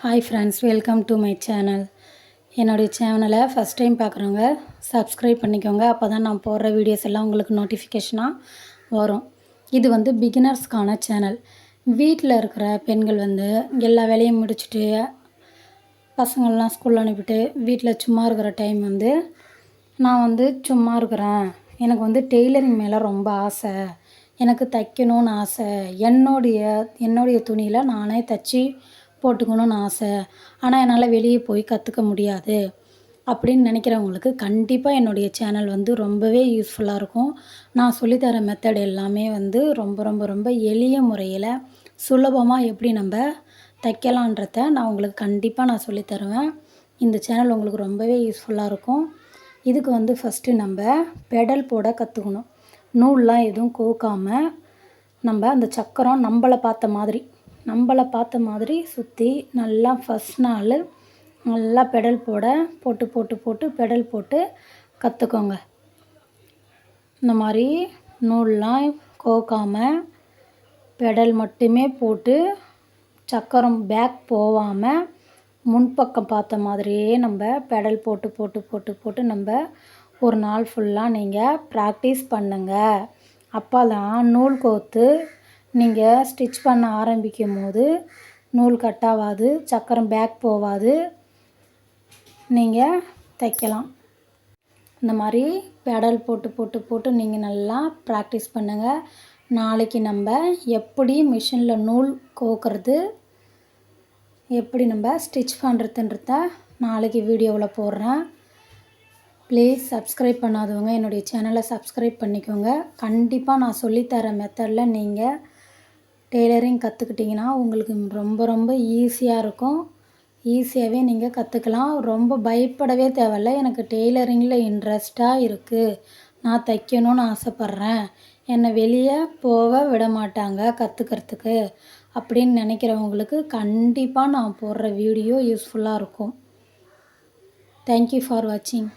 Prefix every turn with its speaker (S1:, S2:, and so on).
S1: Hi friends, welcome to my channel. என்னுடைய சேனலை first time பார்க்குறவங்க சப்ஸ்கிரைப் பண்ணிக்கோங்க. அப்போ தான் நான் போடுற வீடியோஸ் எல்லாம் உங்களுக்கு நோட்டிஃபிகேஷனாக வரும். இது வந்து பிகினர்ஸ்க்கான சேனல். வீட்டில் இருக்கிற பெண்கள் வந்து எல்லா வேலையும் முடிச்சுட்டு பசங்கள்லாம் ஸ்கூலில் அனுப்பிட்டு வீட்டில் சும்மா இருக்கிற டைம் வந்து நான் வந்து சும்மா இருக்கிறேன், எனக்கு வந்து டெய்லரிங் மேலே ரொம்ப ஆசை, எனக்கு தைக்கணும்னு ஆசை, என்னுடைய துணியில் நானே தைச்சி போட்டுக்கணும்னு ஆசை, ஆனால் என்னால் வெளியே போய் கற்றுக்க முடியாது அப்படின்னு நினைக்கிறவங்களுக்கு கண்டிப்பாக என்னுடைய சேனல் வந்து ரொம்பவே யூஸ்ஃபுல்லாக இருக்கும். நான் சொல்லித்தர மெத்தட் எல்லாமே வந்து ரொம்ப ரொம்ப ரொம்ப எளிய முறையில் சுலபமாக எப்படி நம்ம தைக்கலான்றத நான் உங்களுக்கு கண்டிப்பாக சொல்லித்தருவேன். இந்த சேனல் உங்களுக்கு ரொம்பவே யூஸ்ஃபுல்லாக இருக்கும். இதுக்கு வந்து ஃபஸ்ட்டு நம்ம பெடல் போட கற்றுக்கணும். நூல்லாம் எதுவும் கோக்காமல் நம்ம அந்த சக்கரம் நம்மளை பார்த்த மாதிரி சுற்றி நல்லா ஃபஸ்ட் நாள் நல்லா பெடல் போட்டு பெடல் போட்டு கற்றுக்கோங்க. இந்த மாதிரி நூல்லாம் கோக்காமல் பெடல் மட்டுமே போட்டு சக்கரம் பேக் போகாமல் முன்பக்கம் பார்த்த மாதிரியே நம்ம பெடல் போட்டு நம்ம ஒரு நாள் ஃபுல்லாக நீங்கள் ப்ராக்டிஸ் பண்ணுங்கள். அப்போ தான் நூல் கோர்த்து நீங்கள் ஸ்டிச் பண்ண ஆரம்பிக்கும் போது நூல் கட்டாகாது, சக்கரம் பேக் போகாது, நீங்கள் தைக்கலாம். இந்த மாதிரி பெடல் போட்டு நீங்கள் நல்லா ப்ராக்டிஸ் பண்ணுங்கள். நாளைக்கு நம்ம எப்படி மிஷினில் நூல் கோக்கிறது, எப்படி நம்ம ஸ்டிச் பண்ணுறதுன்றத நாளைக்கு வீடியோவில் போடுறேன். ப்ளீஸ் சப்ஸ்கிரைப் பண்ணாதவங்க என்னுடைய சேனலை சப்ஸ்கிரைப் பண்ணிக்கோங்க. கண்டிப்பாக நான் சொல்லித்தர மெத்தடில் நீங்கள் டெய்லரிங் கற்றுக்கிட்டிங்கன்னா உங்களுக்கு ரொம்ப ரொம்ப ஈஸியாக இருக்கும். ஈஸியாகவே நீங்கள் கற்றுக்கலாம். ரொம்ப பயப்படவே தேவையில்ல. எனக்கு டெய்லரிங்கில் இன்ட்ரெஸ்ட்டாக இருக்குது, நான் தைக்கணும்னு ஆசைப்பட்றேன், என்னை வெளியே போக விட மாட்டாங்க கற்றுக்கிறதுக்கு அப்படின்னு நினைக்கிறவங்களுக்கு கண்டிப்பாக நான் போடுற வீடியோ யூஸ்ஃபுல்லாக இருக்கும். தேங்க்யூ ஃபார் வாட்சிங்.